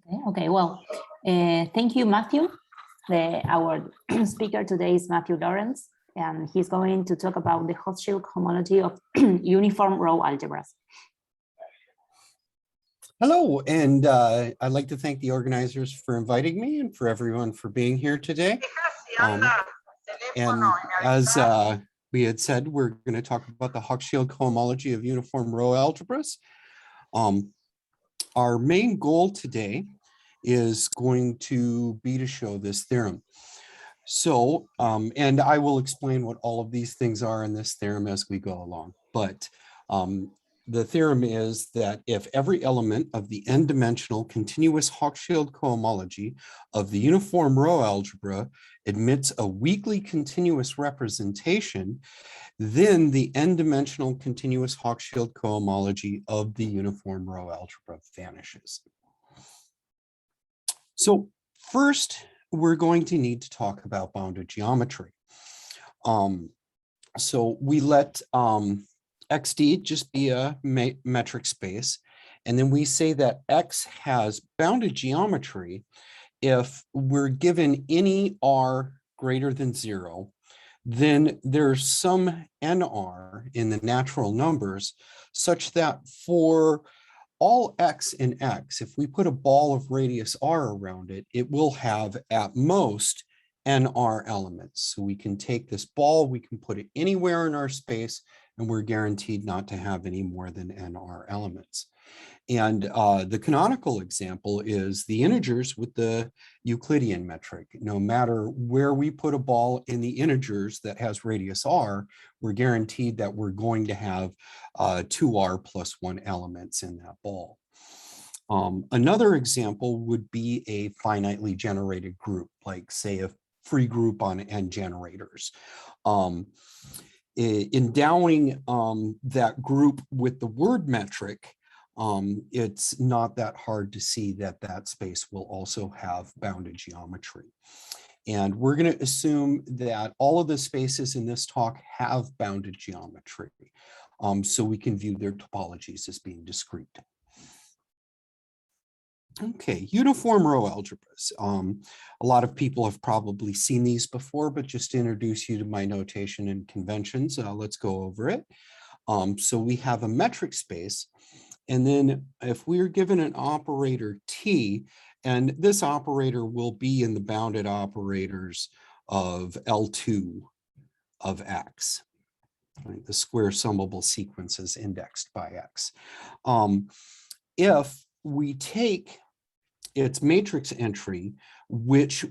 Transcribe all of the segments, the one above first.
Okay, well, thank you, Matthew. Our speaker today is Matthew Lorentz, and he's going to talk about the Hochschild cohomology of uniform row algebras. Hello, and I'd like to thank the organizers for inviting me and for everyone for being here today. And as we had said, we're going to talk about the Hochschild cohomology of uniform row algebras. Our main goal today is going to be to show this theorem. So, and I will explain what all of these things are in this theorem as we go along. But the theorem is that if every element of the n-dimensional continuous Hochschild cohomology of the uniform row algebra admits a weakly continuous representation, then the n-dimensional continuous Hochschild cohomology of the uniform row algebra vanishes. So first, we're going to need to talk about bounded geometry. So we let XD just be a metric space, and then we say that X has bounded geometry if we're given any R greater than 0, then there's some NR in the natural numbers such that for all X in X, if we put a ball of radius R around it, it will have at most NR elements. So we can take this ball, we can put it anywhere in our space, and we're guaranteed not to have any more than NR elements. And the canonical example is the integers with the Euclidean metric. No matter where we put a ball in the integers that has radius R, we're guaranteed that we're going to have 2R plus 1 elements in that ball. Another example would be a finitely generated group, like say a free group on n generators. Endowing that group with the word metric, it's not that hard to see that that space will also have bounded geometry. And we're going to assume that all of the spaces in this talk have bounded geometry, so we can view their topologies as being discrete. Okay, uniform row algebras. A lot of people have probably seen these before, but just to introduce you to my notation and conventions, let's go over it. So we have a metric space, and then if we're given an operator T, and this operator will be in the bounded operators of L2 of X, right? The square summable sequences indexed by X. If we take its matrix entry, which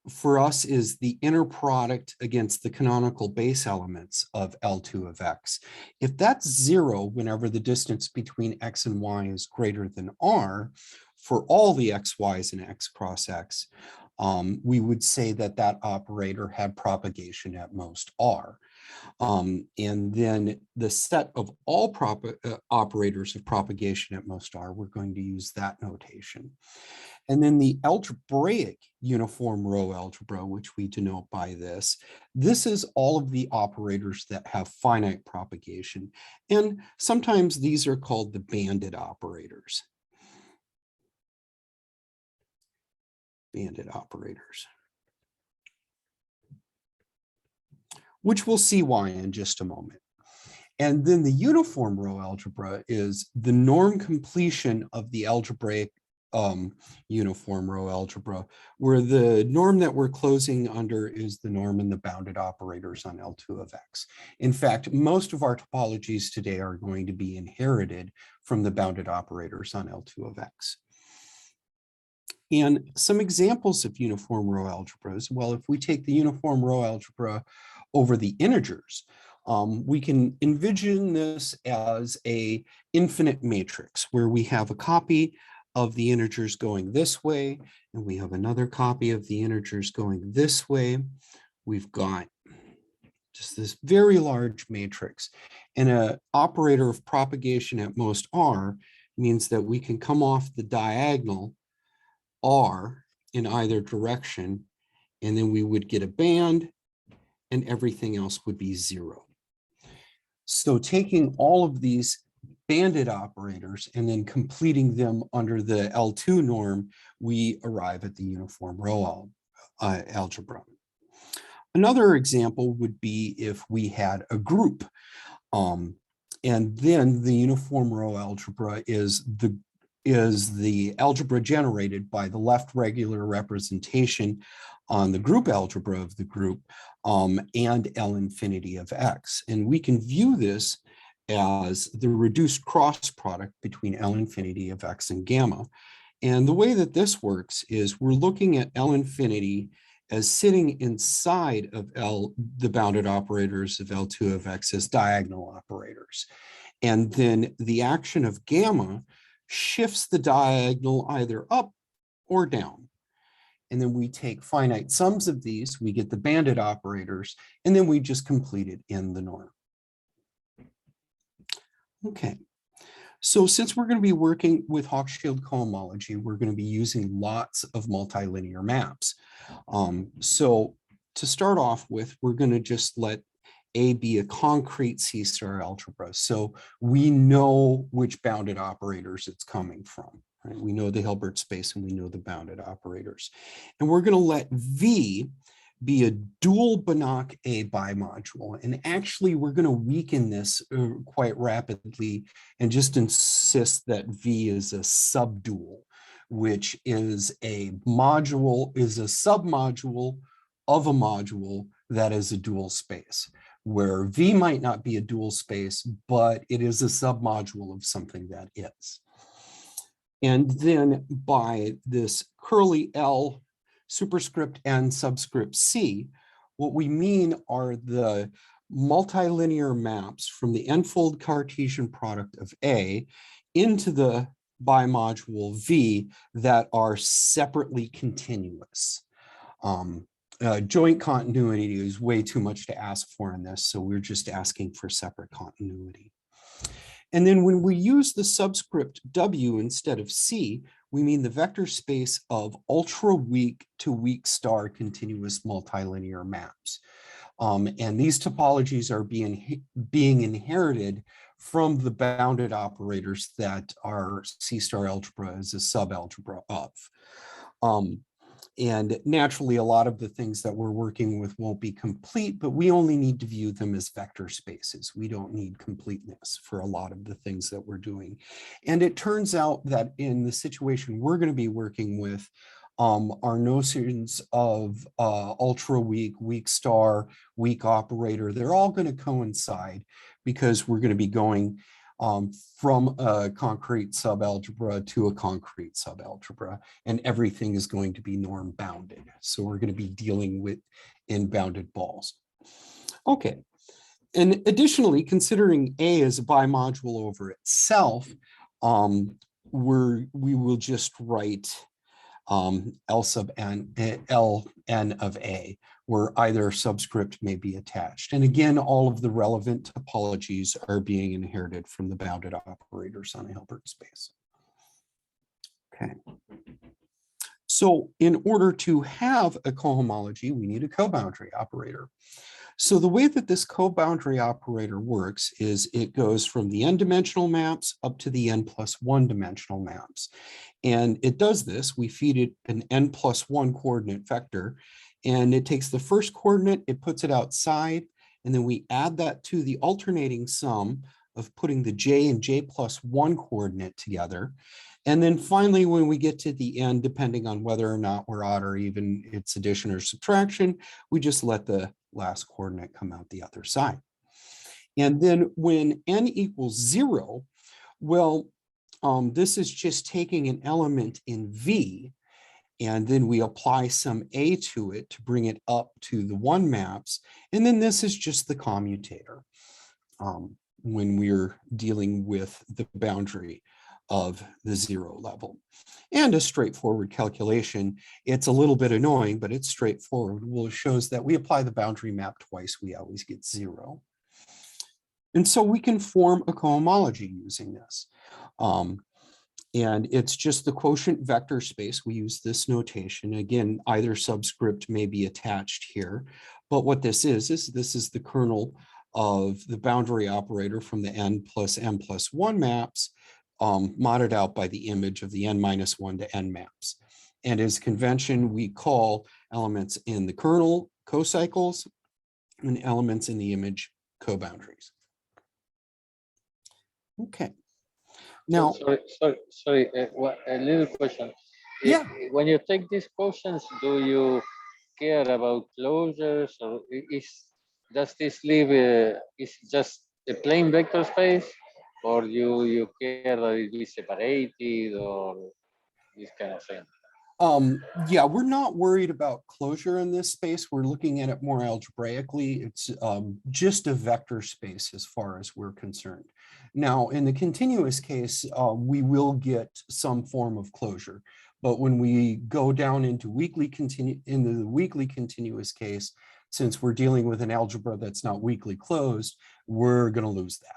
for us is the inner product against the canonical base elements of L2 of X. If that's 0, whenever the distance between X and Y is greater than R, for all the XYs in X cross X, we would say that that operator had propagation at most R. And then the set of all operators of propagation at most R, we're going to use that notation. And then the algebraic uniform row algebra, which we denote by this is all of the operators that have finite propagation. And sometimes these are called the banded operators. Banded operators, which we'll see why in just a moment. And then the uniform row algebra is the norm completion of the algebraic uniform row algebra, where the norm that we're closing under is the norm in the bounded operators on L2 of X. In fact, most of our topologies today are going to be inherited from the bounded operators on L2 of X. And some examples of uniform row algebras, well, if we take the uniform row algebra over the integers, we can envision this as an infinite matrix where we have a copy of the integers going this way, and we have another copy of the integers going this way. We've got just this very large matrix, and an operator of propagation at most R means that we can come off the diagonal R in either direction, and then we would get a band, and everything else would be 0. So taking all of these banded operators and then completing them under the L2 norm, we arrive at the uniform row algebra. Another example would be if we had a group, and then the uniform row algebra is the algebra generated by the left regular representation on the group algebra of the group and L infinity of X. And we can view this as the reduced cross product between L infinity of X and gamma. And the way that this works is we're looking at L infinity as sitting inside of the bounded operators of L2 of X as diagonal operators. And then the action of gamma shifts the diagonal either up or down. And then we take finite sums of these, we get the banded operators, and then we just complete it in the norm. Okay, so since we're going to be working with Hochschild cohomology, we're going to be using lots of multilinear maps. So to start off with, we're going to just let A be a concrete C-star algebra. So we know which bounded operators it's coming from. Right? We know the Hilbert space and we know the bounded operators. And we're going to let V be a dual Banach A bimodule. And actually, we're going to weaken this quite rapidly and just insist that V is a subdual, which is a module, is a submodule of a module that is a dual space, where V might not be a dual space, but it is a submodule of something that is. And then by this curly L superscript N subscript C, what we mean are the multilinear maps from the n-fold Cartesian product of A into the bimodule V that are separately continuous. Joint continuity is way too much to ask for in this, so we're just asking for separate continuity. And then when we use the subscript W instead of C, we mean the vector space of ultra-weak to weak star continuous multilinear maps. And these topologies are being inherited from the bounded operators that our C-star algebra is a subalgebra of. And naturally, a lot of the things that we're working with won't be complete, but we only need to view them as vector spaces. We don't need completeness for a lot of the things that we're doing. And it turns out that in the situation we're going to be working with, our notions of ultra-weak, weak star, weak operator, they're all going to coincide because we're going to be going from a concrete subalgebra to a concrete subalgebra, and everything is going to be norm bounded. So we're going to be dealing with in bounded balls. Okay, and additionally, considering A as a bimodule over itself, we will just write L sub n, Ln of A, where either subscript may be attached. And again, all of the relevant topologies are being inherited from the bounded operators on a Hilbert space. Okay. So in order to have a cohomology, we need a coboundary operator. So the way that this coboundary operator works is it goes from the n-dimensional maps up to the n+1 dimensional maps. And it does this, we feed it an n+1 coordinate vector, and it takes the first coordinate, it puts it outside, and then we add that to the alternating sum of putting the j and j+1 coordinate together. And then finally, when we get to the end, depending on whether or not we're odd or even it's addition or subtraction, we just let the last coordinate come out the other side. And then when n equals 0, well, this is just taking an element in V, and then we apply some A to it to bring it up to the 1 maps. And then this is just the commutator when we're dealing with the boundary of the 0 level. And a straightforward calculation. It's a little bit annoying, but it's straightforward. Well, it shows that we apply the boundary map twice, we always get 0. And so we can form a cohomology using this. And it's just the quotient vector space. We use this notation. Again, either subscript may be attached here. But what this is this is the kernel of the boundary operator from the n plus m+1 maps, modded out by the image of the n-1 to n maps. And as convention, we call elements in the kernel cocycles and elements in the image co-boundaries. Okay. Now, sorry, a little question. Yeah. When you take these questions, do you care about closures, or does this leave is just a plain vector space, or you care that it be separated or this kind of thing? Yeah, we're not worried about closure in this space. We're looking at it more algebraically. It's just a vector space as far as we're concerned. Now, in the continuous case, we will get some form of closure. But when we go down into the weakly continuous case, since we're dealing with an algebra that's not weakly closed, we're going to lose that.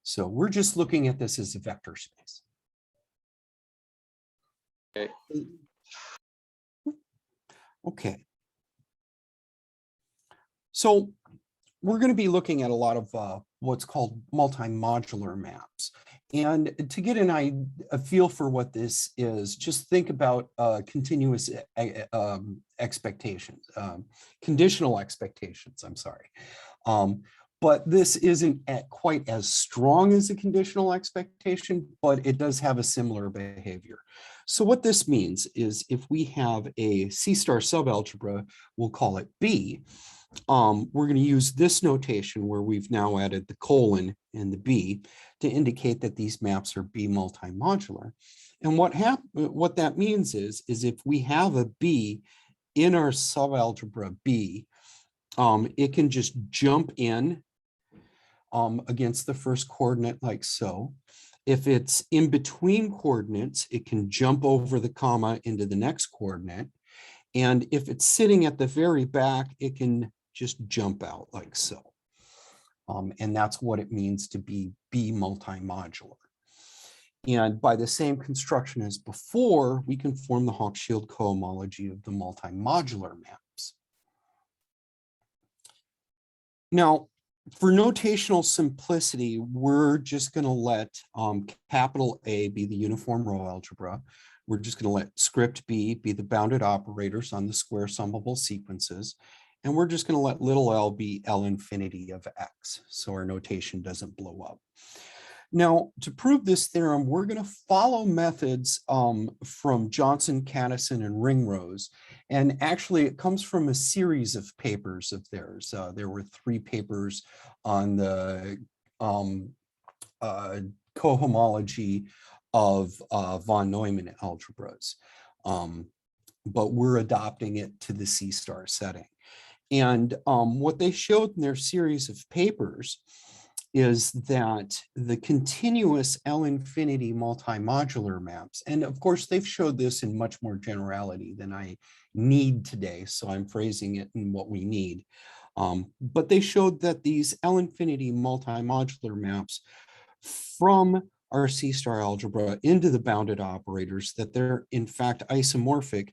So we're just looking at this as a vector space. Okay. So we're going to be looking at a lot of what's called multi-modular maps. And to get a feel for what this is, just think about continuous expectations, conditional expectations, I'm sorry. But this isn't quite as strong as a conditional expectation, but it does have a similar behavior. So what this means is if we have a C-star subalgebra, we'll call it B. We're going to use this notation where we've now added the colon and the B to indicate that these maps are B multi-modular. And what that means is if we have a B in our subalgebra B, it can just jump in against the first coordinate like so. If it's in between coordinates, it can jump over the comma into the next coordinate. And if it's sitting at the very back, it can just jump out like so. And that's what it means to be B multi-modular. And by the same construction as before, we can form the Hochschild cohomology of the multi-modular maps. Now, for notational simplicity, we're just going to let capital A be the uniform row algebra. We're just going to let script B be the bounded operators on the square summable sequences. And we're just going to let little l be L infinity of x, so our notation doesn't blow up. Now, to prove this theorem, we're going to follow methods from Johnson, Caddison, and Ringrose. And actually, it comes from a series of papers of theirs. There were 3 papers on the cohomology of von Neumann algebras. But we're adopting it to the C-star setting. And what they showed in their series of papers is that the continuous L infinity multi-modular maps, and of course they've showed this in much more generality than I need today, so I'm phrasing it in what we need. But they showed that these L infinity multi-modular maps from our C-star algebra into the bounded operators, that they're in fact isomorphic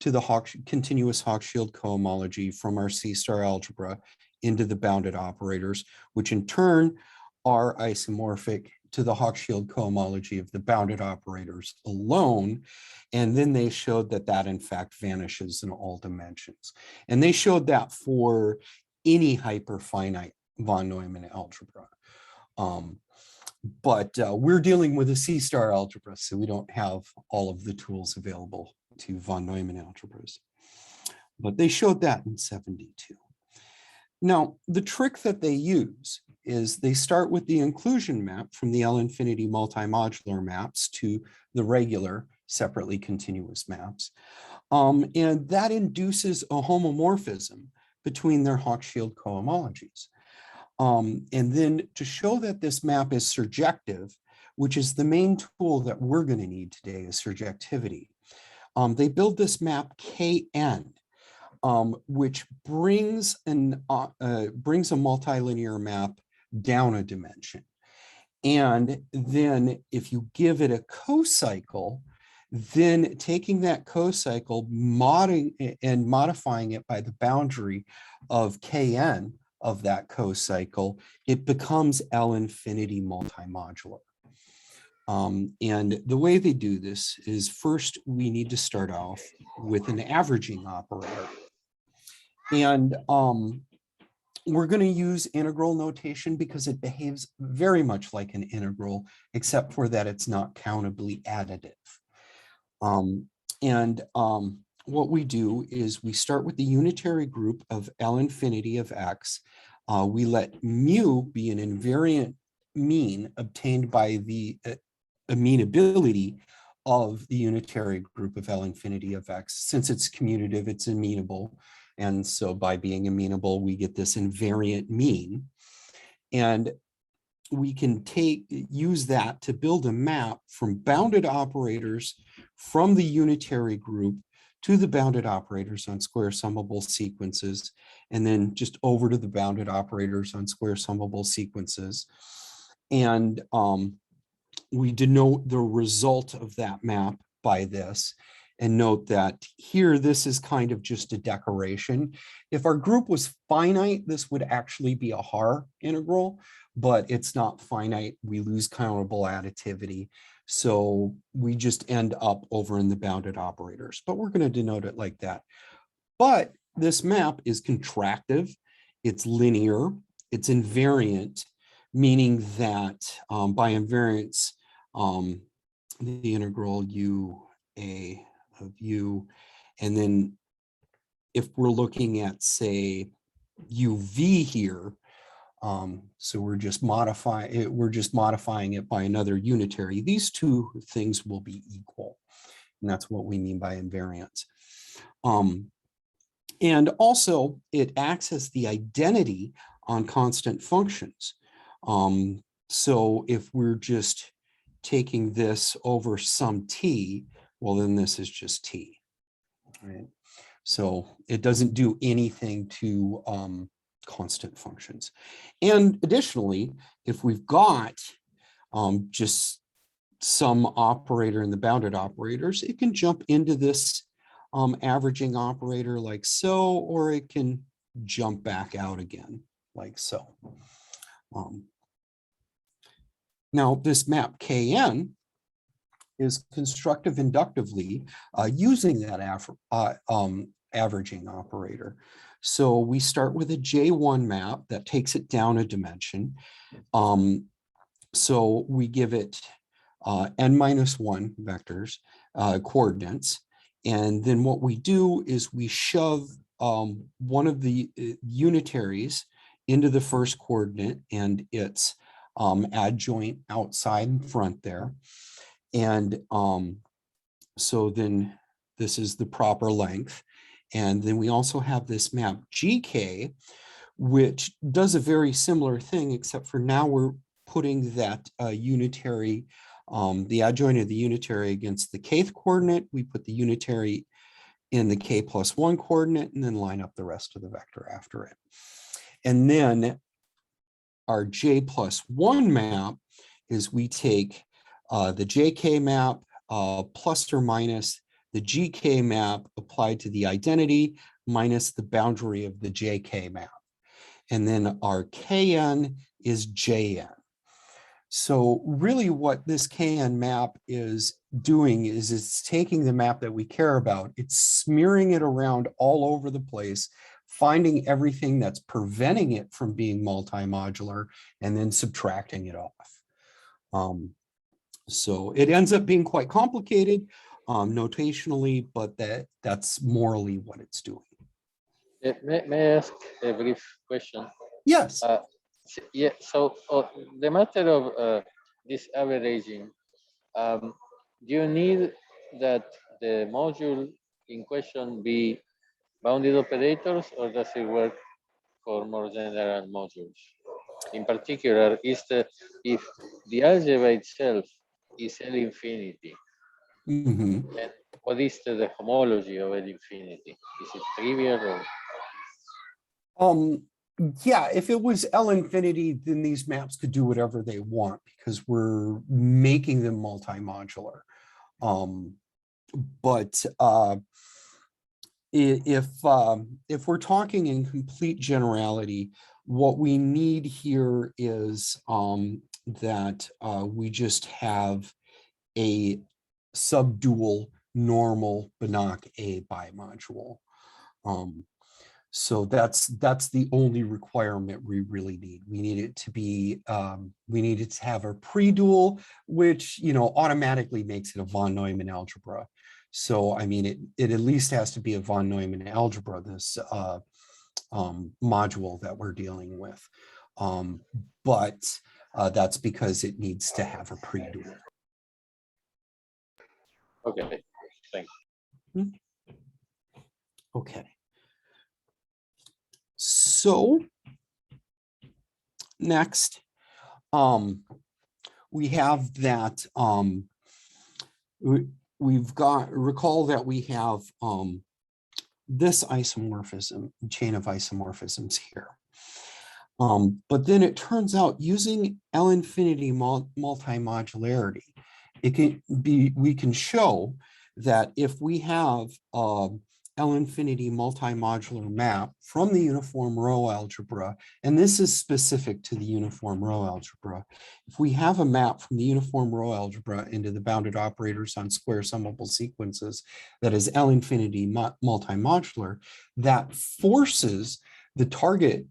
to the continuous Hochschild cohomology from our C-star algebra into the bounded operators, which in turn are isomorphic to the Hochschild cohomology of the bounded operators alone. And then they showed that that in fact vanishes in all dimensions. And they showed that for any hyperfinite von Neumann algebra. But we're dealing with a C-star algebra, so we don't have all of the tools available to von Neumann algebras. But they showed that in 72. Now, the trick that they use is they start with the inclusion map from the L infinity multi-modular maps to the regular separately continuous maps. And that induces a homomorphism between their Hochschild cohomologies. And then to show that this map is surjective, which is the main tool that we're going to need today, is surjectivity. They build this map Kn, which brings a multilinear map down a dimension. And then if you give it a cocycle, then taking that cocycle, modifying it by the boundary of Kn of that co-cycle, it becomes L infinity multimodular. And the way they do this is first we need to start off with an averaging operator. And we're going to use integral notation because it behaves very much like an integral, except for that it's not countably additive. What we do is we start with the unitary group of L infinity of x. We let mu be an invariant mean obtained by the amenability of the unitary group of L infinity of x. Since it's commutative, it's amenable. And so by being amenable, we get this invariant mean. And we can use that to build a map from bounded operators from the unitary group to the bounded operators on square summable sequences, and then just over to the bounded operators on square summable sequences. And we denote the result of that map by this. And note that here, this is kind of just a decoration. If our group was finite, this would actually be a Haar integral, but it's not finite. We lose countable additivity. So we just end up over in the bounded operators, but we're going to denote it like that. But this map is contractive, it's linear, it's invariant, meaning that by invariance, the integral UA of U, and then if we're looking at, say, UV here, so we're just modifying it by another unitary. These two things will be equal, and that's what we mean by invariance. And also, it acts as the identity on constant functions. So if we're just taking this over some t, well, then this is just t, right? So it doesn't do anything to constant functions. And additionally, if we've got just some operator in the bounded operators, it can jump into this averaging operator like so, or it can jump back out again like so. Now this map Kn is constructive inductively using that averaging operator. So we start with a J1 map that takes it down a dimension. So we give it n-1 vectors, coordinates. And then what we do is we shove one of the unitaries into the first coordinate and its adjoint outside and front there. And so then this is the proper length. And then we also have this map GK, which does a very similar thing, except for now we're putting that unitary, the adjoint of the unitary against the kth coordinate. We put the unitary in the k+1 coordinate and then line up the rest of the vector after it. And then our J+1 map is we take the JK map plus or minus the GK map applied to the identity minus the boundary of the JK map. And then our KN is JN. So really what this KN map is doing is it's taking the map that we care about, it's smearing it around all over the place, finding everything that's preventing it from being multimodular, and then subtracting it off. So it ends up being quite complicated notationally, but that's morally what it's doing. May I ask a brief question? Yes. Yeah, so the matter of this averaging, do you need that the module in question be bounded operators, or does it work for more general modules? In particular, if the algebra itself is L infinity, Mm-hmm. and what is the homology of L infinity? Is it trivial or? Yeah, if it was L infinity, then these maps could do whatever they want because we're making them multimodular. But if we're talking in complete generality, what we need here is that we just have a subdual normal Banach A bimodule. So that's the only requirement we really need. We need it to be, we need it to have a pre-dual, which, you know, automatically makes it a von Neumann algebra. So, I mean, it at least has to be a von Neumann algebra, this module that we're dealing with. But that's because it needs to have a pre-dual. Okay, thanks. Okay. So next, we have that we've got, recall that we have this isomorphism, chain of isomorphisms here. But then it turns out using L-infinity multimodularity, it can be, we can show that if we have L-infinity multimodular map from the uniform Roe algebra, and this is specific to the uniform Roe algebra, if we have a map from the uniform Roe algebra into the bounded operators on square summable sequences that is L-infinity multimodular, that forces the target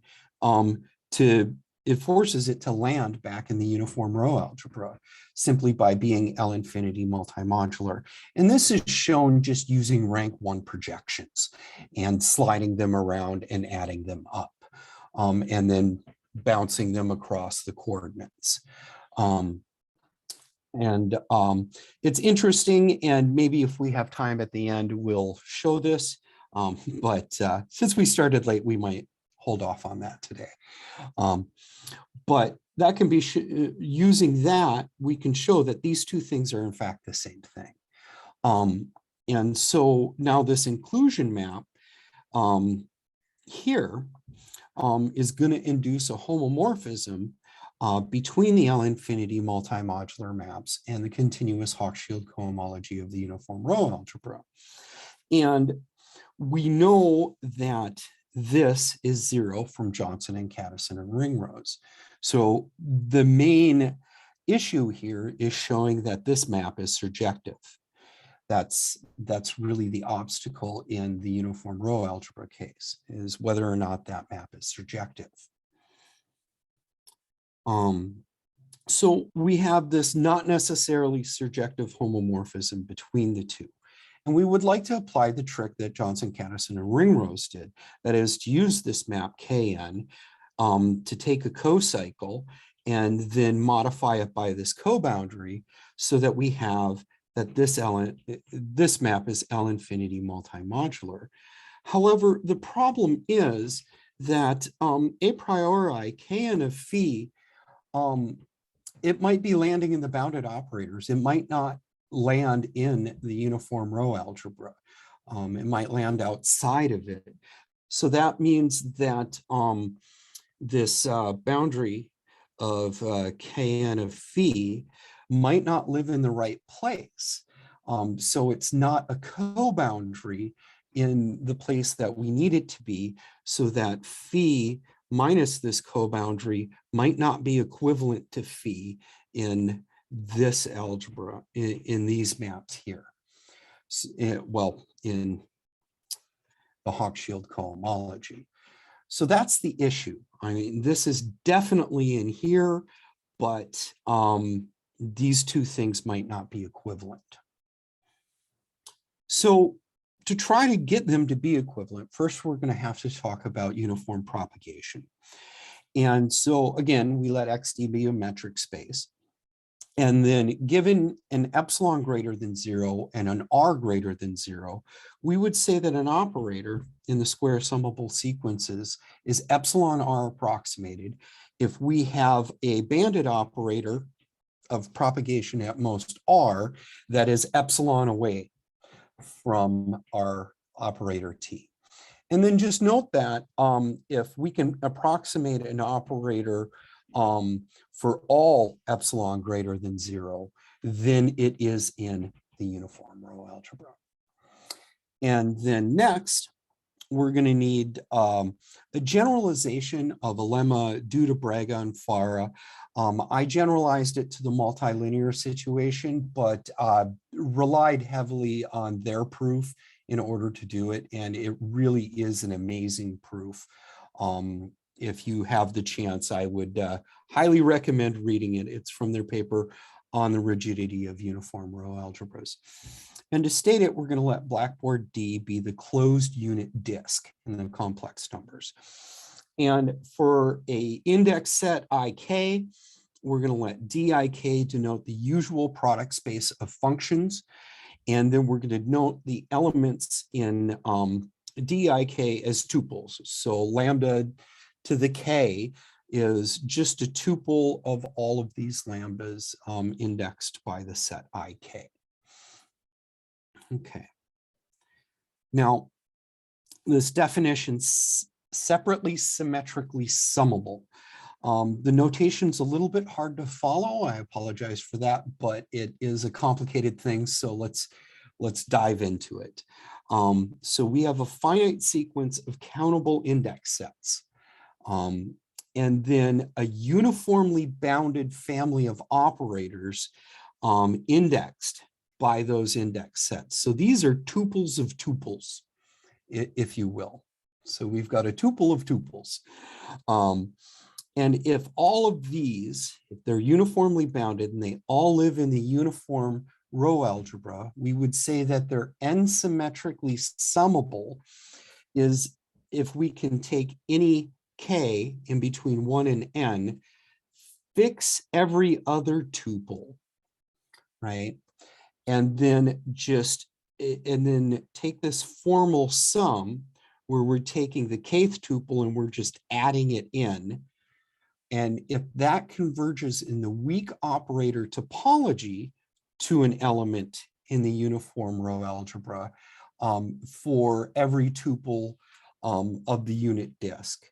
it forces it to land back in the uniform Roe algebra simply by being L-infinity multimodular. And this is shown just using rank 1 projections and sliding them around and adding them up, and then bouncing them across the coordinates. It's interesting, and maybe if we have time at the end, we'll show this. But since we started late, we might hold off on that today. But that can be, using that, we can show that these two things are in fact the same thing. And so now this inclusion map here is going to induce a homomorphism between the L-infinity multimodular maps and the continuous Hochschild cohomology of the uniform Roe algebra. And we know that this is 0 from Johnson and Cattison and Ringrose. So the main issue here is showing that this map is surjective. That's really the obstacle in the uniform Roe algebra case, is whether or not that map is surjective. So we have this not necessarily surjective homomorphism between the two. And we would like to apply the trick that Johnson, Cattison, and Ringrose did, that is to use this map Kn to take a cocycle and then modify it by this co-boundary so that we have that this map is L-infinity multimodular. However, the problem is that a priori Kn of phi, it might be landing in the bounded operators. It might not land in the uniform Roe algebra. It might land outside of it. So that means that this boundary of Kn of phi might not live in the right place. So it's not a co-boundary in the place that we need it to be, so that phi minus this co-boundary might not be equivalent to phi in this algebra, in these maps here. Well, in the Hochschild cohomology. So that's the issue. I mean, this is definitely in here, but these two things might not be equivalent. So to try to get them to be equivalent, first we're going to have to talk about uniform propagation. And so again, we let XD be a metric space. And then given an epsilon greater than 0 and an R greater than 0, we would say that an operator in the square summable sequences is epsilon R approximated if we have a banded operator of propagation at most R that is epsilon away from our operator T. And then just note that if we can approximate an operator for all epsilon greater than 0, then it is in the uniform Roe algebra. And then next, we're going to need a generalization of a lemma due to Braga and Farah. I generalized it to the multilinear situation, but relied heavily on their proof in order to do it. And it really is an amazing proof. If you have the chance, I would highly recommend reading it. It's from their paper on the rigidity of uniform row algebras. And to state it, we're going to let Blackboard D be the closed unit disk in the complex numbers. And for a index set IK, we're going to let DIK denote the usual product space of functions. And then we're going to denote the elements in DIK as tuples. So lambda to the K is just a tuple of all of these lambdas indexed by the set IK. Okay. Now, this definition, separately symmetrically summable. The notation's a little bit hard to follow. I apologize for that, but it is a complicated thing. So let's dive into it. So we have a finite sequence of countable index sets. And then a uniformly bounded family of operators indexed by those index sets. So these are tuples of tuples, if you will. So we've got a tuple of tuples. And if all of these, if they're uniformly bounded and they all live in the uniform row algebra, we would say that they're n-symmetrically summable is if we can take any k in between 1 and n, fix every other tuple, right? And then take this formal sum where we're taking the kth tuple and we're just adding it in. And if that converges in the weak operator topology to an element in the uniform row algebra for every tuple of the unit disk,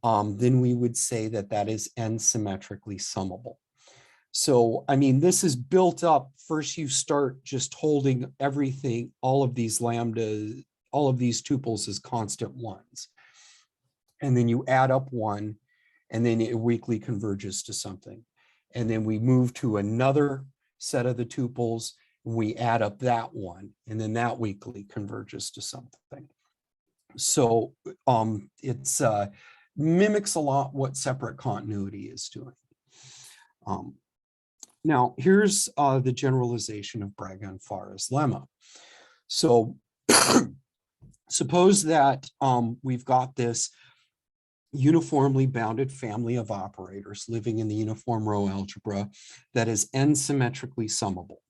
then we would say that that is n-symmetrically summable. So, I mean, this is built up. First, you start just holding everything, all of these lambdas, all of these tuples as constant ones. And then you add up one, and then it weakly converges to something. And then we move to another set of the tuples, and we add up that one, and then that weakly converges to something. So it's mimics a lot what separate continuity is doing. Now, here's the generalization of Braga and Farah's lemma. So suppose that we've got this uniformly bounded family of operators living in the uniform row algebra that is n-symmetrically summable.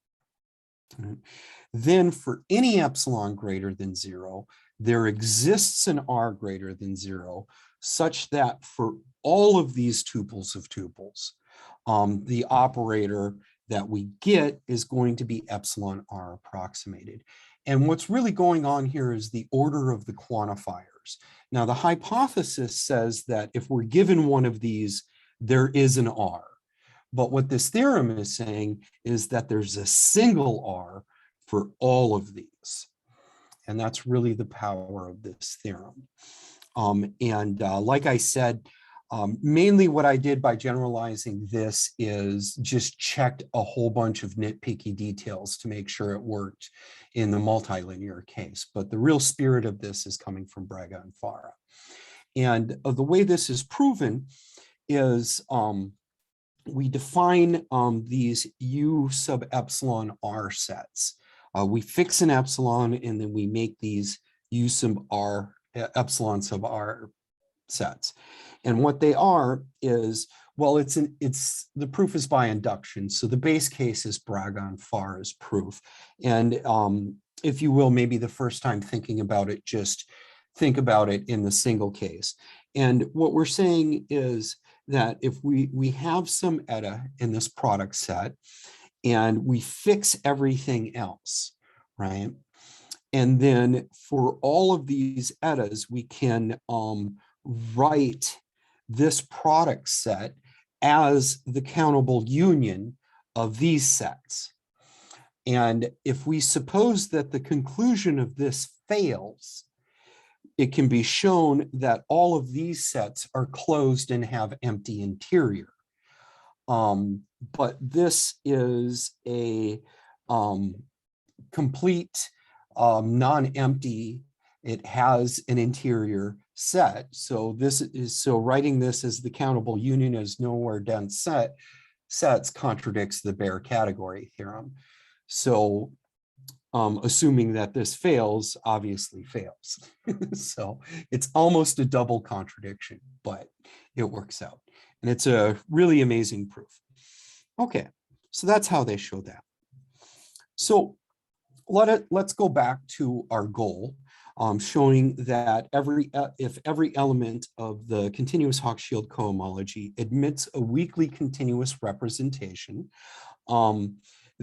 Then for any epsilon greater than 0, there exists an r greater than 0, such that for all of these tuples of tuples, the operator that we get is going to be epsilon r approximated. And what's really going on here is the order of the quantifiers. Now, the hypothesis says that if we're given one of these, there is an r. But what this theorem is saying is that there's a single r for all of these. And that's really the power of this theorem. Like I said, mainly what I did by generalizing this is just checked a whole bunch of nitpicky details to make sure it worked in the multilinear case. But the real spirit of this is coming from Braga and Farah. And the way this is proven is we define these U sub epsilon R sets. We fix an epsilon and then we make these U sub R, epsilon sub R sets. And what they are is, well, the proof is by induction. So the base case is Braga and Farah's proof. And if you will, maybe the first time thinking about it, just think about it in the single case. And what we're saying is that if we have some eta in this product set and we fix everything else, right? And then for all of these etas, we can write this product set as the countable union of these sets. And if we suppose that the conclusion of this fails, it can be shown that all of these sets are closed and have empty interior. But this is a complete non-empty. It has an interior set. So writing this as the countable union as nowhere dense sets contradicts the bare category theorem. So assuming that this fails, obviously fails. So it's almost a double contradiction, but it works out. And it's a really amazing proof. Okay, so that's how they show that. So let's go back to our goal, showing that if every element of the continuous Hochschild cohomology admits a weakly continuous representation,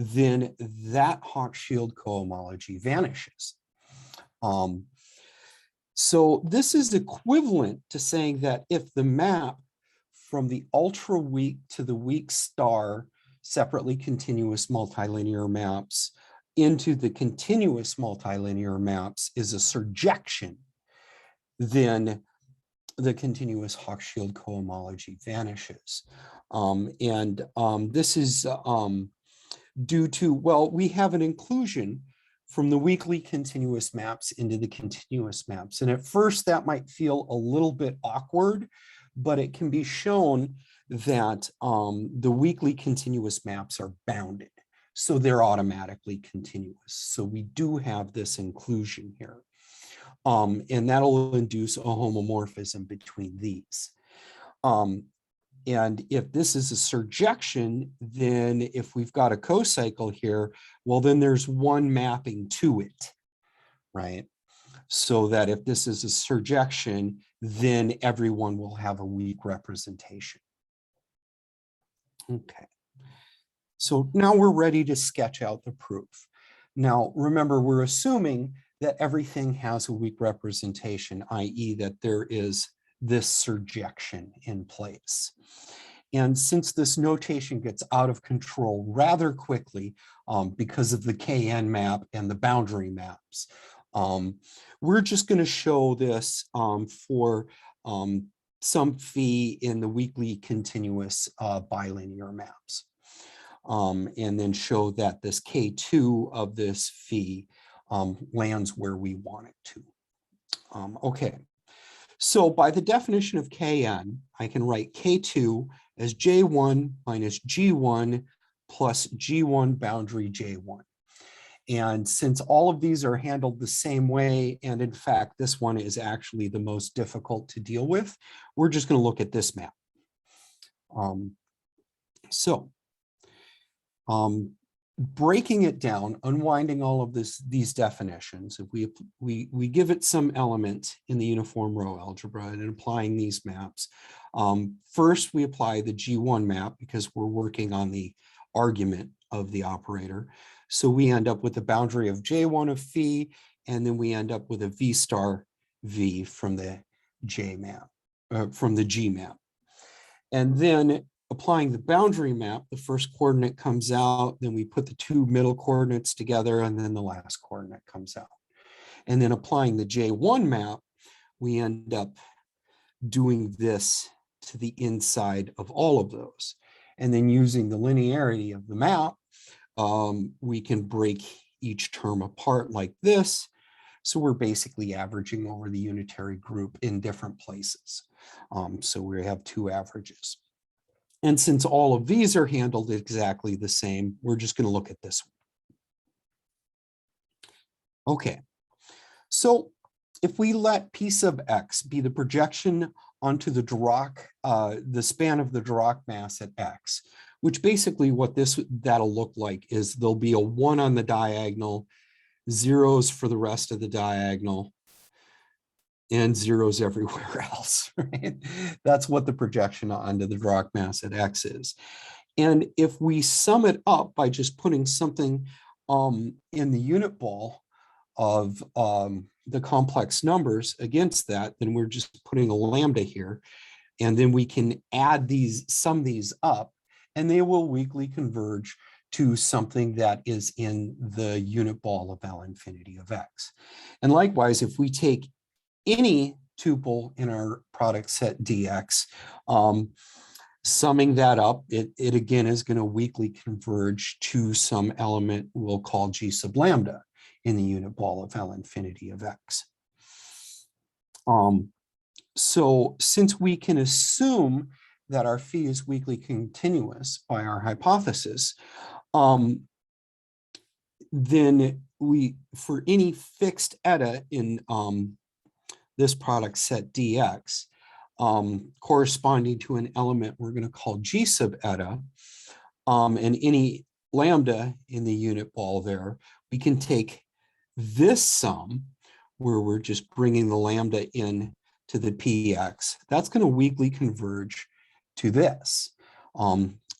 then that Hochschild cohomology vanishes. So this is equivalent to saying that if the map from the ultra weak to the weak star separately continuous multilinear maps into the continuous multilinear maps is a surjection, then the continuous Hochschild cohomology vanishes. This is due to, well, we have an inclusion from the weakly continuous maps into the continuous maps. And at first that might feel a little bit awkward, but it can be shown that the weakly continuous maps are bounded. So they're automatically continuous. So we do have this inclusion here. And that'll induce a homomorphism between these. And if this is a surjection, then if we've got a cocycle here, well, then there's one mapping to it, right? So that if this is a surjection, then everyone will have a weak representation. Okay. So now we're ready to sketch out the proof. Now, remember, we're assuming that everything has a weak representation, i.e. that there is this surjection in place. And since this notation gets out of control rather quickly because of the KN map and the boundary maps, we're just going to show this for some phi in the weakly continuous bilinear maps. And then show that this K2 of this phi lands where we want it to. Okay, so by the definition of Kn, I can write K2 as J1 minus G1 plus G1 boundary J1. And since all of these are handled the same way, and in fact, this one is actually the most difficult to deal with, we're just going to look at this map. Breaking it down, unwinding all of these definitions, if we give it some element in the uniform row algebra and applying these maps, first we apply the G1 map because we're working on the argument of the operator. So we end up with the boundary of J1 of phi, and then we end up with a V star V from the J map, from the G map. And then applying the boundary map, the first coordinate comes out, then we put the two middle coordinates together, and then the last coordinate comes out. And then applying the J1 map, we end up doing this to the inside of all of those. And then using the linearity of the map, we can break each term apart like this. So we're basically averaging over the unitary group in different places. So we have two averages. And since all of these are handled exactly the same, we're just going to look at this one. Okay, so if we let P sub x be the projection onto the Dirac, the span of the Dirac mass at x, which basically what that'll look like is there'll be a 1 on the diagonal, zeros for the rest of the diagonal, and zeros everywhere else, right? That's what the projection onto the Dirac mass at x is. And if we sum it up by just putting something in the unit ball of the complex numbers against that, then we're just putting a lambda here. And then we can add these, sum these up, and they will weakly converge to something that is in the unit ball of L infinity of x. And likewise, if we take any tuple in our product set dx. Summing that up, it again is going to weakly converge to some element we'll call G sub lambda in the unit ball of L infinity of x. So since we can assume that our phi is weakly continuous by our hypothesis, then for any fixed eta in this product set dx, corresponding to an element we're going to call G sub eta, and any lambda in the unit ball there, we can take this sum where we're just bringing the lambda in to the px. That's going to weakly converge to this,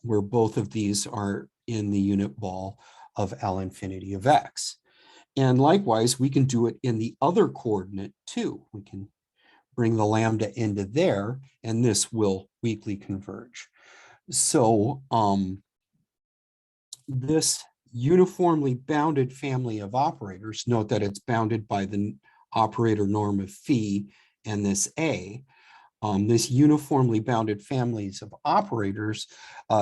where both of these are in the unit ball of L infinity of x. And likewise, we can do it in the other coordinate too. We can bring the lambda into there, and this will weakly converge. So this uniformly bounded family of operators, note that it's bounded by the operator norm of phi and this A, this uniformly bounded families of operators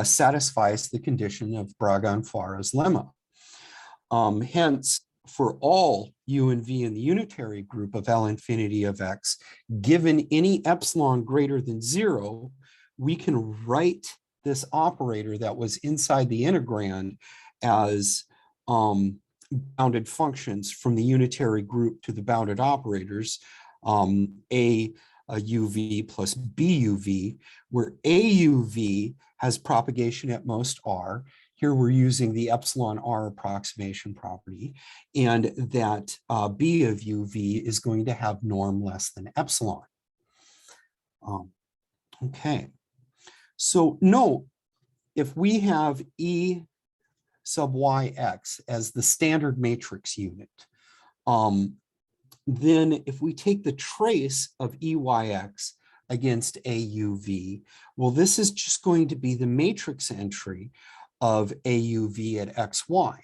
satisfies the condition of Braga-Fara's lemma. Hence, for all u and v in the unitary group of L infinity of x, given any epsilon greater than 0, we can write this operator that was inside the integrand as bounded functions from the unitary group to the bounded operators, a uv plus b uv, where a uv has propagation at most r. Here we're using the epsilon r approximation property, and that b of uv is going to have norm less than epsilon. Okay, so note, if we have E sub yx as the standard matrix unit, then if we take the trace of EYX against AUV, well, this is just going to be the matrix entry of AUV at XY.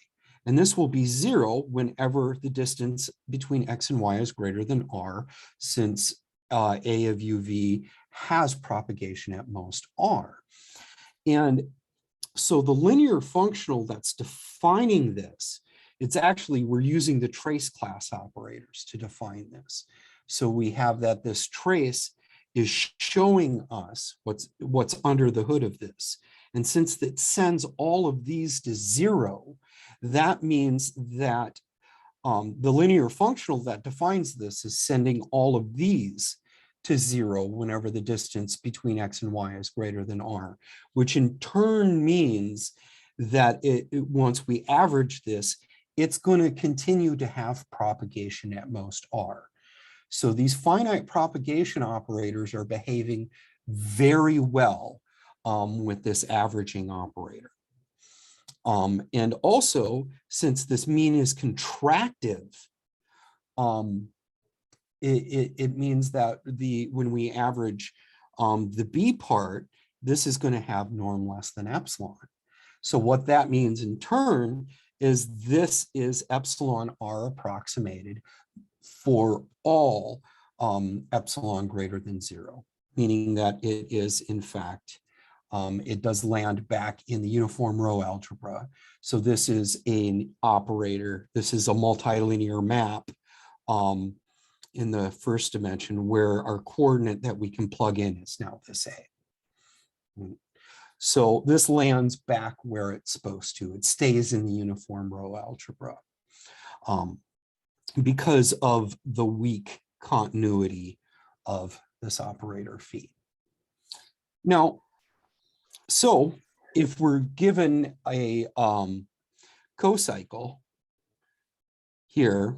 And this will be 0 whenever the distance between X and Y is greater than R, since A of UV has propagation at most R. And so the linear functional that's defining this, it's actually, we're using the trace class operators to define this. So we have that this trace is showing us what's under the hood of this. And since it sends all of these to 0, that means that the linear functional that defines this is sending all of these to 0 whenever the distance between X and Y is greater than R, which in turn means that once we average this, it's going to continue to have propagation at most R. So these finite propagation operators are behaving very well with this averaging operator. And also, since this mean is contractive, it means that when we average the B part, this is going to have norm less than epsilon. So what that means in turn is this is epsilon R approximated for all epsilon greater than 0, meaning that it is in fact, it does land back in the uniform row algebra. So this is an operator, this is a multilinear map in the first dimension where our coordinate that we can plug in is now this A. So this lands back where it's supposed to. It stays in the uniform row algebra because of the weak continuity of this operator phi. Now, so if we're given a cocycle here,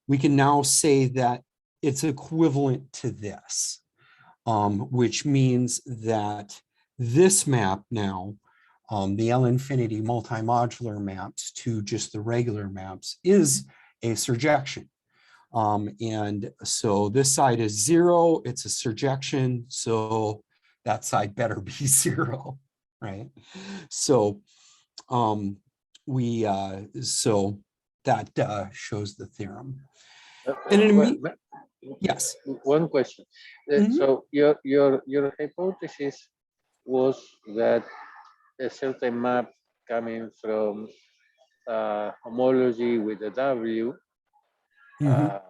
we can now say that it's equivalent to this, which means that this map now, the L infinity multimodular maps to just the regular maps, is a surjection. And so this side is 0, it's a surjection, so that side better be 0, right? So so that shows the theorem. And Yes. One question. Mhm. So your hypothesis was that a certain map coming from homology with a W Mhm.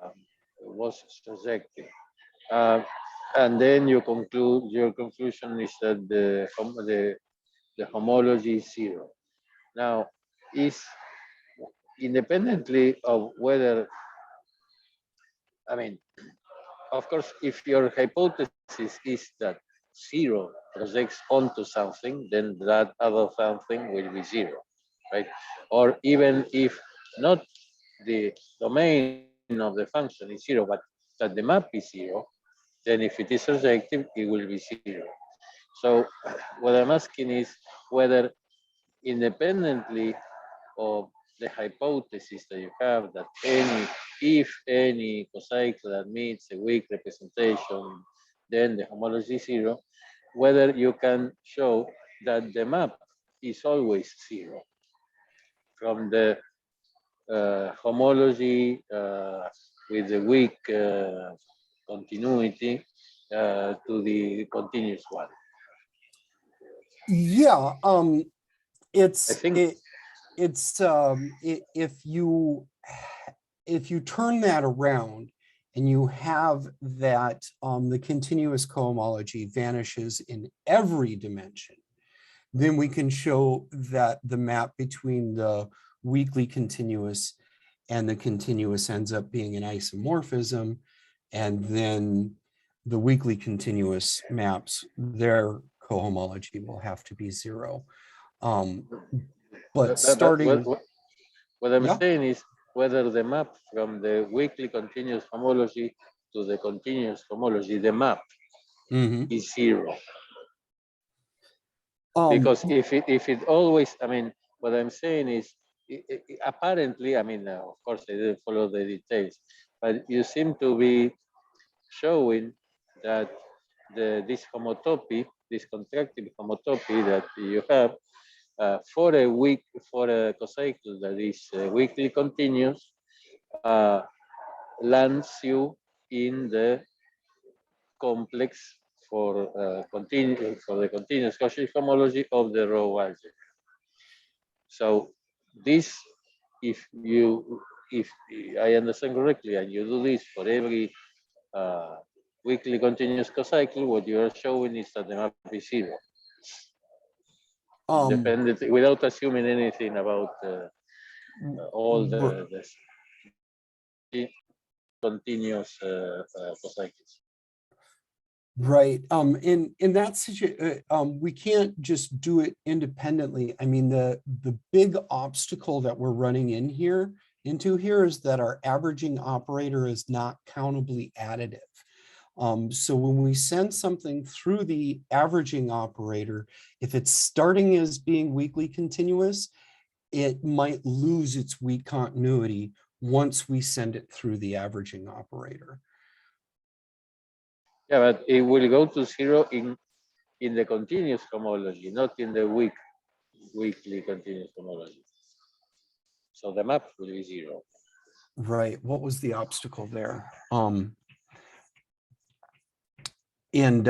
was surjective. Uh, and then you conclude your conclusion is that the homology is zero. Now, is independently of whether, I mean, of course, if your hypothesis is that zero projects onto something, then that other something will be zero, right? Or even if not the domain of the function is zero, but that the map is zero, then if it is surjective, it will be zero. So what I'm asking is whether independently of the hypothesis that you have that if any cocycle admits a weak representation, then the homology is zero, whether you can show that the map is always zero from the homology with the weak continuity to the continuous one. Yeah. I It's think if you turn that around and you have that the continuous cohomology vanishes in every dimension, then we can show that the map between the weakly continuous and the continuous ends up being an isomorphism, and then the weakly continuous maps, their cohomology will have to be zero. But starting, what I'm yeah. saying is whether the map from the weakly continuous homology to the continuous homology, the map Mhm. is zero. Um, Because if it always, I mean, what I'm saying is apparently, I mean, of course, I didn't follow the details, but you seem to be showing that this homotopy, this contractive homotopy that you have for a cocycle that is weakly continuous, lands you in the complex for the continuous Cauchy homology of the Roe algebra. So this, if I understand correctly, and you do this for every weakly continuous cocycle, what you are showing is that the map is zero, independent, without assuming anything about all the continuous cocycles. right. In that situation, we can't just do it independently. I mean, the big obstacle that we're running into here is that our averaging operator is not countably additive. So when we send something through the averaging operator, if it's starting as being weakly continuous, it might lose its weak continuity once we send it through the averaging operator. Yeah, but it will go to zero in the continuous homology, not in the weakly continuous homology. So the map will be zero. Right. What was the obstacle there? And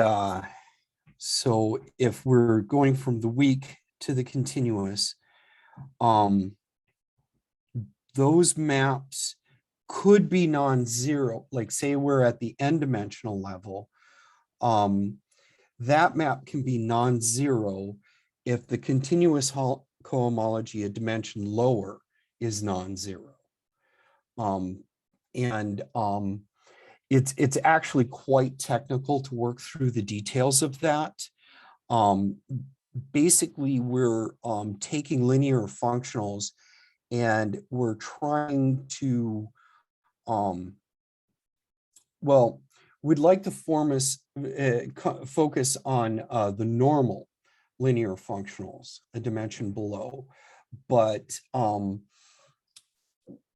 so if we're going from the weak to the continuous, those maps could be non-zero, like say we're at the n-dimensional level. That map can be non-zero if the continuous cohomology a dimension lower is non-zero. It's actually quite technical to work through the details of that. Basically, we're taking linear functionals and we're trying to, well, we'd like to focus on the normal linear functionals, a dimension below. But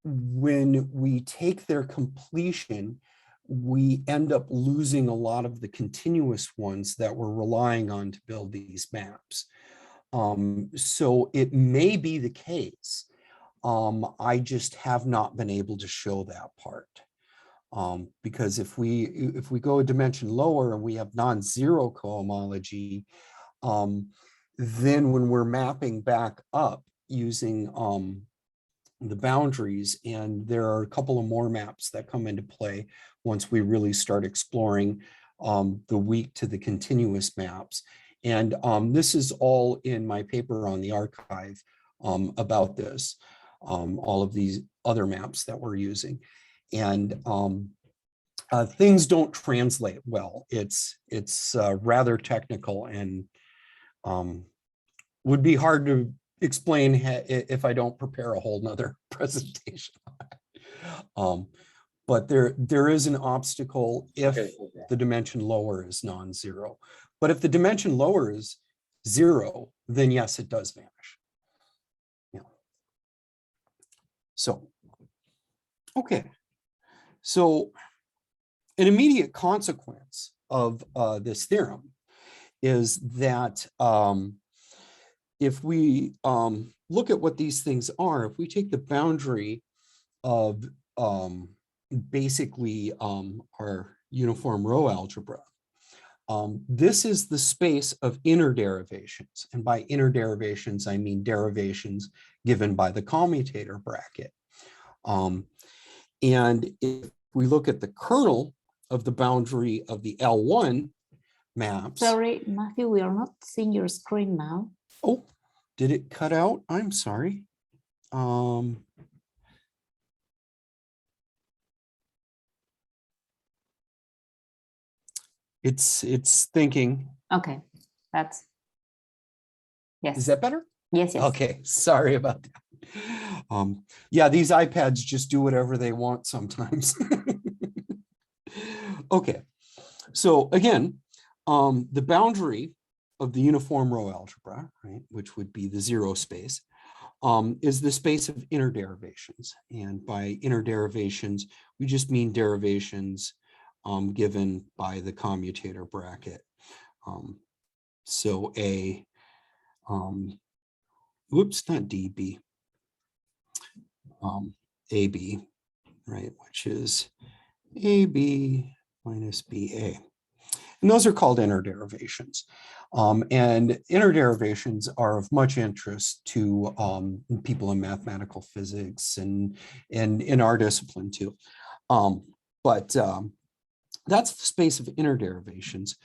when we take their completion, we end up losing a lot of the continuous ones that we're relying on to build these maps. So it may be the case. I just have not been able to show that part. Because if we go a dimension lower and we have non-zero cohomology, then when we're mapping back up using the boundaries, and there are a couple of more maps that come into play once we really start exploring the weak to the continuous maps. And this is all in my paper on the archive about this, all of these other maps that we're using. And things don't translate well. It's rather technical and would be hard to explain if I don't prepare a whole nother presentation. But there is an obstacle if the dimension lower is non-zero. But if the dimension lower is 0, then yes, it does vanish. Yeah. So, okay. So an immediate consequence of this theorem is that if we look at what these things are, if we take the boundary of basically our uniform row algebra, this is the space of inner derivations. And by inner derivations, I mean derivations given by the commutator bracket. And if we look at the kernel of the boundary of the L1 maps. Sorry, Matthew, we are not seeing your screen now. Oh, did it cut out? I'm sorry. It's thinking. Okay, that's, yes. Is that better? Yes, yes. Okay, sorry about that. Yeah, these iPads just do whatever they want sometimes. Okay, so again, the boundary of the uniform row algebra, right, which would be the 0 space, is the space of inner derivations. And by inner derivations, we just mean derivations given by the commutator bracket. So A, whoops, not DB, AB, right, which is AB minus BA. And those are called inner derivations. And inner derivations are of much interest to people in mathematical physics and in our discipline too. But that's the space of inner derivations.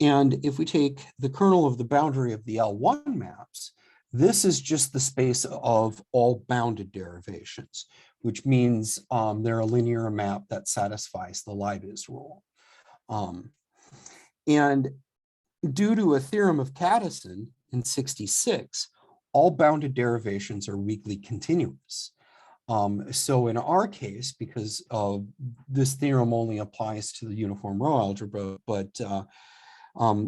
And if we take the kernel of the boundary of the L1 maps, this is just the space of all bounded derivations, which means they're a linear map that satisfies the Leibniz rule. And due to a theorem of Cadison in '66, all bounded derivations are weakly continuous. So in our case, because this theorem only applies to the uniform row algebra, but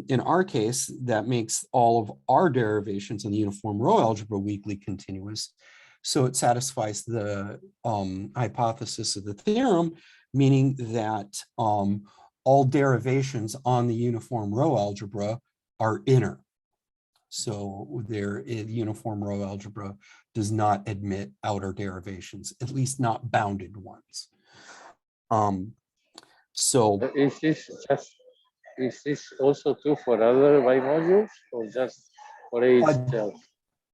in our case, that makes all of our derivations in the uniform row algebra weakly continuous. So it satisfies the hypothesis of the theorem, meaning that all derivations on the uniform row algebra are inner. So the uniform row algebra does not admit outer derivations, at least not bounded ones. So is this also true for other bimodules or just for A itself?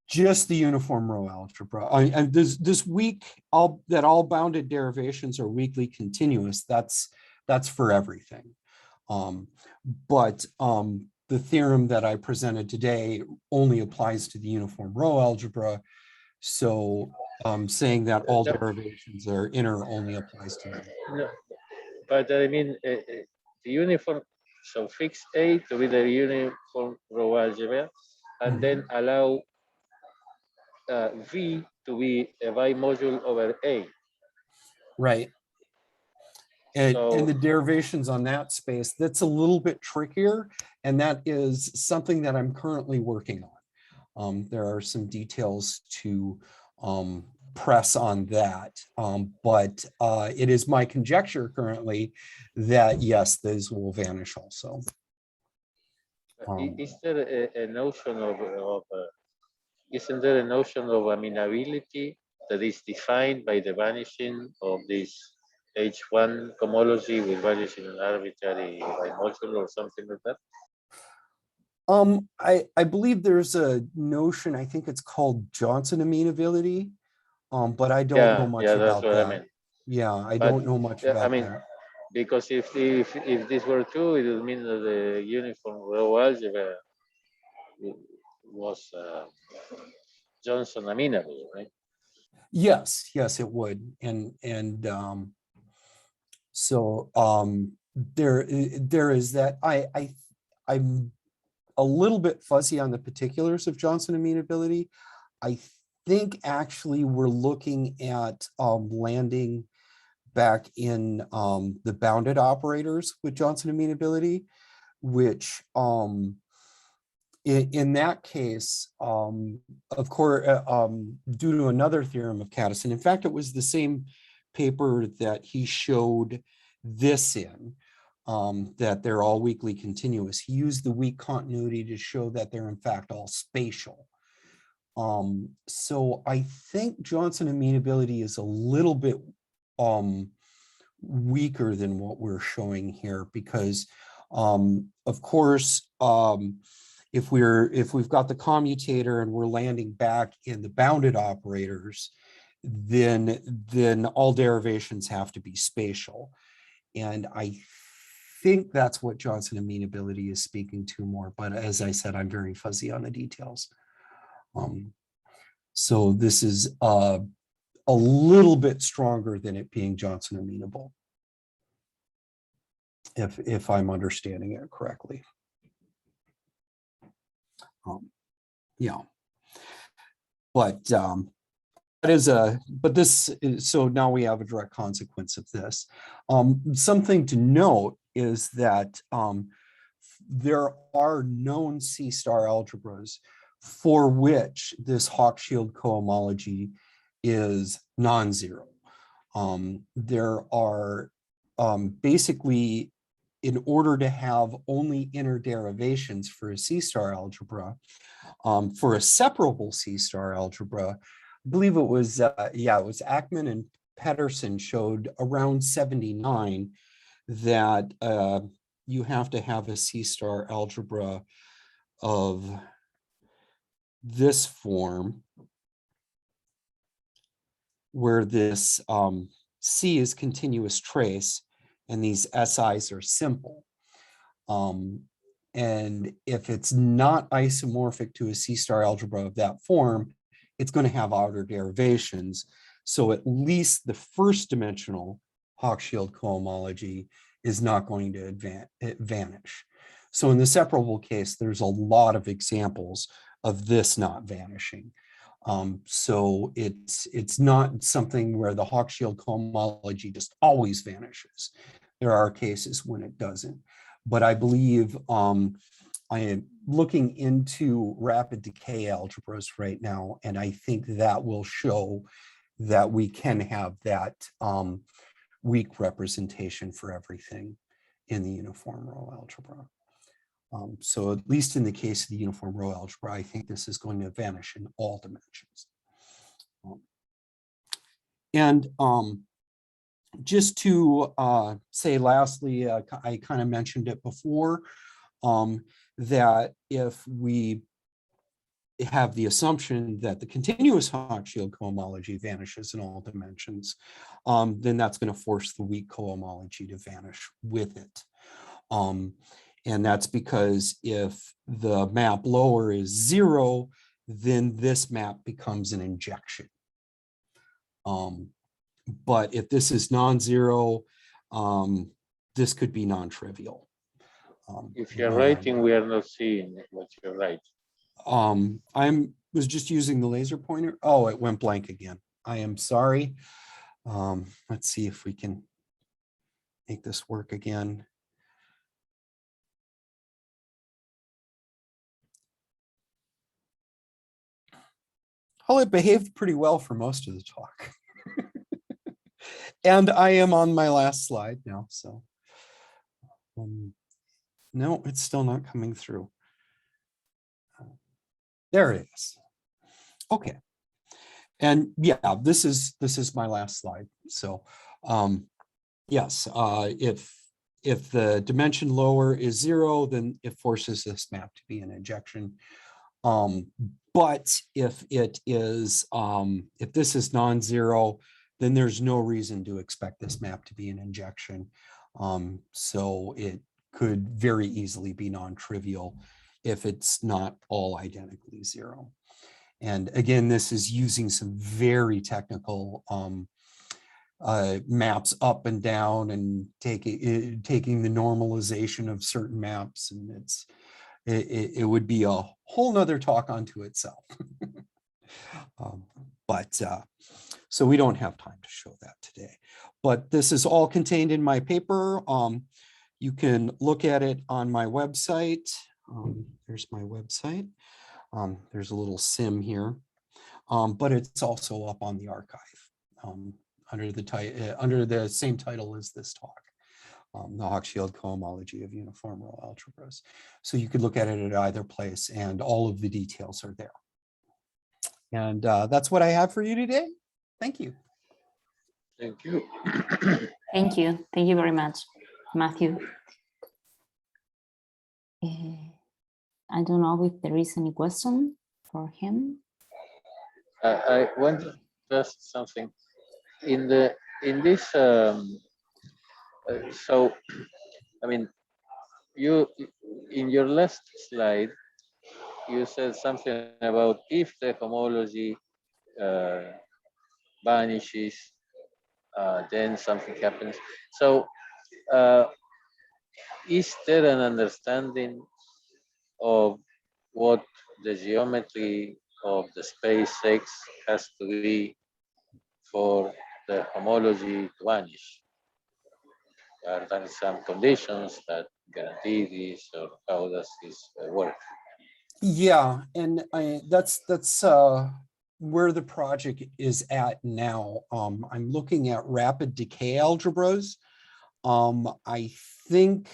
Just the uniform row algebra. And this weak, that all bounded derivations are weakly continuous. That's for everything. But the theorem that I presented today only applies to the uniform row algebra. So saying that all derivations are inner only applies to them. No, but I mean, the uniform, so fix A to be the uniform row algebra, and then allow V to be a bimodule over A. Right. And the derivations on that space, that's a little bit trickier. And that is something that I'm currently working on. There are some details to press on that. But it is my conjecture currently that yes, those will vanish also. Is there a notion of isn't there a notion of amenability that is defined by the vanishing of this H1 cohomology with values in an arbitrary bimodular or something like that? I believe there's a notion, I think it's called Johnson amenability, but I don't know much Yeah, that's about what I that. meant. Yeah, I But don't know much I about mean, that. because if this were true, it would mean that the uniform row algebra was Johnson amenable, right? Yes, yes, it would. And so there is that. I'm a little bit fuzzy on the particulars of Johnson amenability. I think actually we're looking at landing back in the bounded operators with Johnson amenability, which in that case, of course, due to another theorem of Cadison, in fact, it was the same paper that he showed this in, that they're all weakly continuous. He used the weak continuity to show that they're in fact all spatial. So I think Johnson amenability is a little bit weaker than what we're showing here because, of course, if we've got the commutator and we're landing back in the bounded operators, then all derivations have to be spatial. And I think that's what Johnson amenability is speaking to more. But as I said, I'm very fuzzy on the details. So this is a little bit stronger than it being Johnson amenable, if I'm understanding it correctly. Yeah, but that is but this is, so now we have a direct consequence of this. Something to note is that there are known C-star algebras for which this Hochschild cohomology is non-zero. There are basically, in order to have only inner derivations for a C-star algebra, for a separable C-star algebra, I believe it was, it was Ackman and Pedersen showed around 79 that you have to have a C-star algebra of this form, where this C is continuous trace and these SIs are simple. And if it's not isomorphic to a C-star algebra of that form, it's going to have outer derivations. So at least the first dimensional Hochschild cohomology is not going to vanish. So in the separable case, there's a lot of examples of this not vanishing. So it's not something where the Hochschild cohomology just always vanishes. There are cases when it doesn't. But I believe I am looking into rapid decay algebras right now, and I think that will show that we can have that weak representation for everything in the uniform row algebra. So at least in the case of the uniform row algebra, I think this is going to vanish in all dimensions. And just to say lastly, I kind of mentioned it before, that if we have the assumption that the continuous Hochschild cohomology vanishes in all dimensions, then that's going to force the weak cohomology to vanish with it. And that's because if the map lower is 0, then this map becomes an injection. But if this is non-zero, this could be non-trivial. If you're writing, we are not seeing what you're writing. Was just using the laser pointer. Oh, it went blank again. I am sorry. Let's see if we can make this work again. Well, it behaved pretty well for most of the talk. And I am on my last slide now, so. No, it's still not coming through. There it is. Okay. And yeah, this is my last slide. So Yes, if the dimension lower is 0, then it forces this map to be an injection. But if it is, if this is non-zero, then there's no reason to expect this map to be an injection. So it could very easily be non-trivial if it's not all identically 0. And again, this is using some very technical maps up and down and taking the normalization of certain maps, and it would be a whole nother talk unto itself. So we don't have time to show that today, but this is all contained in my paper. You can look at it on my website. There's my website. There's a little sim here, but it's also up on the archive under the same title as this talk. The Hochschild cohomology of uniform Roe algebras. So you could look at it at either place, and all of the details are there. And that's what I have for you today. Thank you. Thank you. Thank you. Thank you very much, Matthew. I don't know if there is any question for him. I want to ask something. In this, so I mean, you in your last slide, you said something about if the homology vanishes, then something happens. So, is there an understanding of what the geometry of the space X has to be for the homology to vanish? Are there some conditions that guarantee this, or how does this work? Yeah, and that's where the project is at now. I'm looking at rapid decay algebras. I think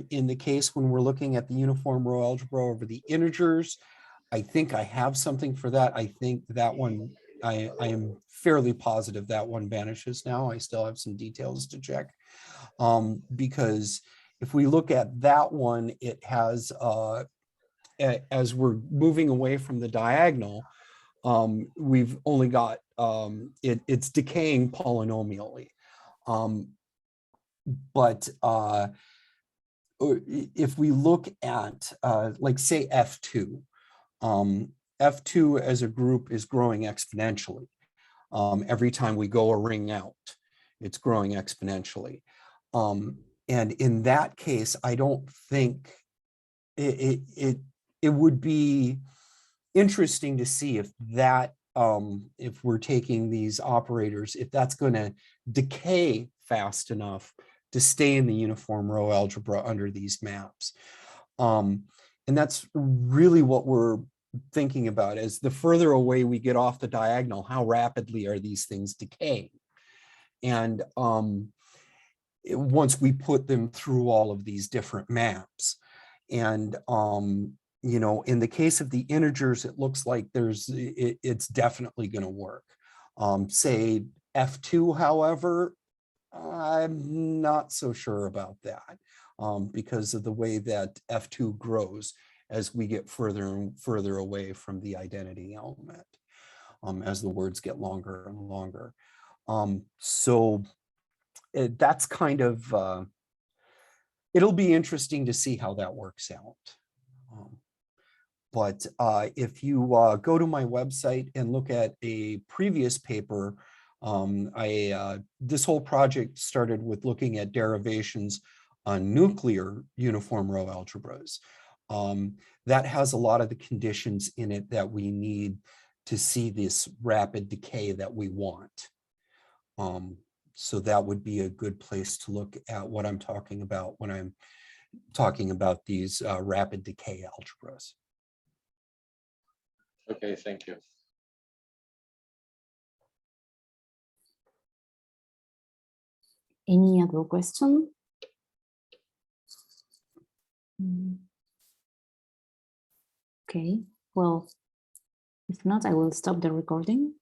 in the case when we're looking at the uniform row algebra over the integers, I think I have something for that. I think that one, I am fairly positive that one vanishes now. I still have some details to check. Because if we look at that one, it has, as we're moving away from the diagonal, we've only got, it's decaying polynomially. But if we look at, like say F2, F2 as a group is growing exponentially. Every time we go a ring out, it's growing exponentially. And in that case, I don't think it would be interesting to see if that, if we're taking these operators, if that's going to decay fast enough to stay in the uniform row algebra under these maps. And that's really what we're thinking about, is the further away we get off the diagonal, how rapidly are these things decaying? And once we put them through all of these different maps. And you know, in the case of the integers, it looks like it's definitely going to work. Say F2, however, I'm not so sure about that because of the way that F2 grows as we get further and further away from the identity element, as the words get longer and longer. So that's kind of, it'll be interesting to see how that works out. But if you go to my website and look at a previous paper, this whole project started with looking at derivations on nuclear uniform row algebras. That has a lot of the conditions in it that we need to see this rapid decay that we want. So that would be a good place to look at what I'm talking about when I'm talking about these rapid decay algebras. Okay, thank you. Any other question? Okay, well, if not, I will stop the recording.